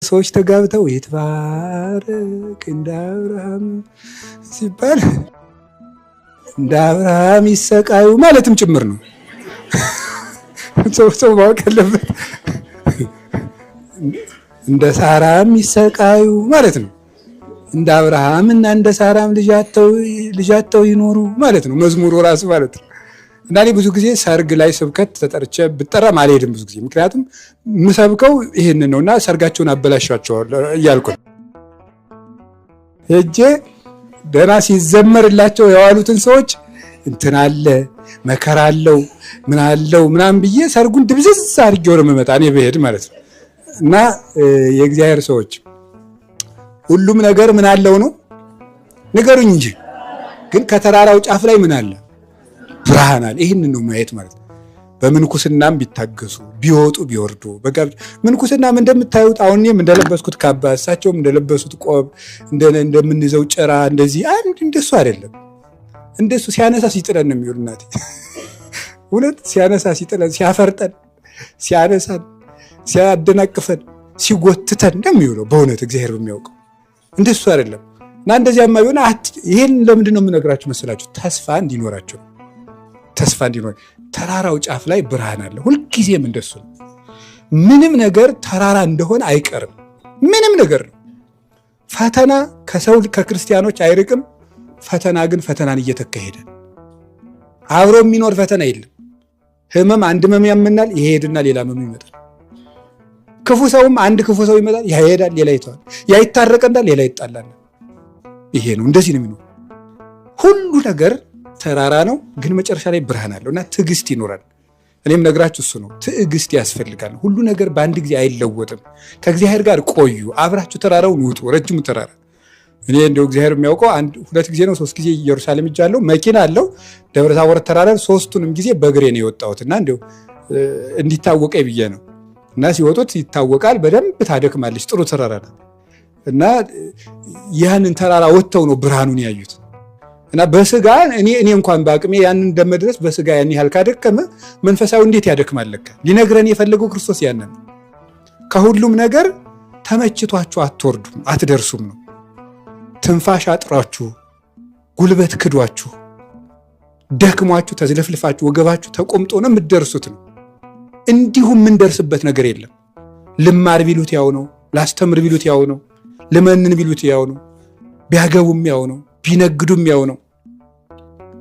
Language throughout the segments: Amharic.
ሰዎች ተጋብተው ይትባረክ እንደ አብርሃም ሲባል እንደ አብርሃም ይሰቃዩ ማለትም ጭምር ነው። ሰው ማወቅ ያለበት እንደ ሳራም ይሰቃዩ ማለት ነው። እንደ አብርሃም እና እንደ ሳራም ልጃተው ይኖሩ ማለት ነው። መዝሙሩ ራሱ ማለት ነው። እና እኔ ብዙ ጊዜ ሰርግ ላይ ስብከት ተጠርቼ ብጠራም አልሄድም ብዙ ጊዜ። ምክንያቱም የምሰብከው ይህንን ነውና ሰርጋቸውን አበላሻቸዋል እያልኩ ሄጄ ደህና ሲዘመርላቸው የዋሉትን ሰዎች እንትን አለ መከራ አለው ምን አለው ምናምን ብዬ ሰርጉን ድብዝዝ አድርጌው ነው የምመጣ እኔ ብሄድ ማለት ነው። እና የእግዚአብሔር ሰዎች ሁሉም ነገር ምን አለው ነው ንገሩኝ እንጂ ግን ከተራራው ጫፍ ላይ ምን አለ? ብርሃን አለ። ይህንን ነው ማየት ማለት ነው። በምንኩስናም ቢታገሱ ቢወጡ ቢወርዱ ምንኩስናም እንደምታዩት አሁን እኔም እንደለበስኩት ካባ እሳቸውም እንደለበሱት ቆብ እንደምንይዘው ጭራ እንደዚህ እንደሱ አይደለም። እንደሱ ሲያነሳ ሲጥለን ነው የሚውል እናቴ። እውነት ሲያነሳ ሲጥለን ሲያፈርጠን ሲያነሳን ሲያደናቅፈን ሲጎትተን እንደሚውለው በእውነት እግዚአብሔር በሚያውቀው እንደሱ አይደለም። እና እንደዚያማ ቢሆን ይሄን ለምንድን ነው የምነግራችሁ መሰላችሁ? ተስፋ እንዲኖራቸው ተስፋ እንዲኖር ተራራው ጫፍ ላይ ብርሃን አለ። ሁልጊዜም እንደሱ ነው። ምንም ነገር ተራራ እንደሆነ አይቀርም። ምንም ነገር ነው። ፈተና ከሰው ከክርስቲያኖች አይርቅም። ፈተና ግን ፈተናን እየተካሄደ አብሮ የሚኖር ፈተና የለም። ህመም አንድ ህመም ያመናል፣ ይሄድና ሌላ ህመም ይመጣል። ክፉ ሰውም አንድ ክፉ ሰው ይመጣል፣ ይሄዳል፣ ሌላ ይተዋል። ያ ይታረቀናል፣ ሌላ ይጣላል። ይሄ ነው። እንደዚህ ነው የሚኖር ሁሉ ነገር ተራራ ነው፣ ግን መጨረሻ ላይ ብርሃን አለው እና ትዕግስት ይኖራል። እኔም ነግራችሁ እሱ ነው። ትዕግስት ያስፈልጋል። ሁሉ ነገር በአንድ ጊዜ አይለወጥም። ከእግዚአብሔር ጋር ቆዩ። አብራችሁ ተራራውን ውጡ። ረጅሙ ተራራ እኔ እንደው እግዚአብሔር የሚያውቀው ሁለት ጊዜ ነው 3 ጊዜ ኢየሩሳሌም ሄጃለሁ። መኪና አለው ደብረ ታቦር ተራራ 3ቱንም ጊዜ በእግሬ ነው የወጣሁት እና እንደው እንዲታወቀኝ ብዬ ነው። እና ሲወጡት ይታወቃል። በደንብ ታደክማለች። ጥሩ ተራራ ነው እና ያንን ተራራ ወጥተው ነው ብርሃኑን ያዩት። እና በስጋ እኔ እንኳን በአቅሜ ያንን እንደመድረስ በስጋ ያን ያህል ካደከመ መንፈሳዊ እንዴት ያደክማለካ? ሊነግረን የፈለገው ክርስቶስ ያንን ከሁሉም ነገር ተመችቷችሁ አትወርዱም አትደርሱም ነው። ትንፋሽ አጥሯችሁ ጉልበት ክዷችሁ ደክሟችሁ ተዝለፍልፋችሁ ወገባችሁ ተቆምጦ ነው የምትደርሱት ነው። እንዲሁም የምንደርስበት ነገር የለም። ልማር ቢሉት ያው ነው፣ ላስተምር ቢሉት ያው ነው፣ ልመንን ቢሉት ያው ነው፣ ቢያገቡም ያው ነው፣ ቢነግዱም ያው ነው።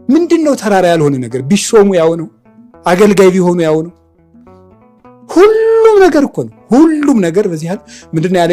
ምንድነው ተራራ ያልሆነ ነገር? ቢሾሙ ያው ነው፣ አገልጋይ ቢሆኑ ያው ነው። ሁሉም ነገር እኮ ነው። ሁሉም ነገር በዚህ ምንድነው ያለ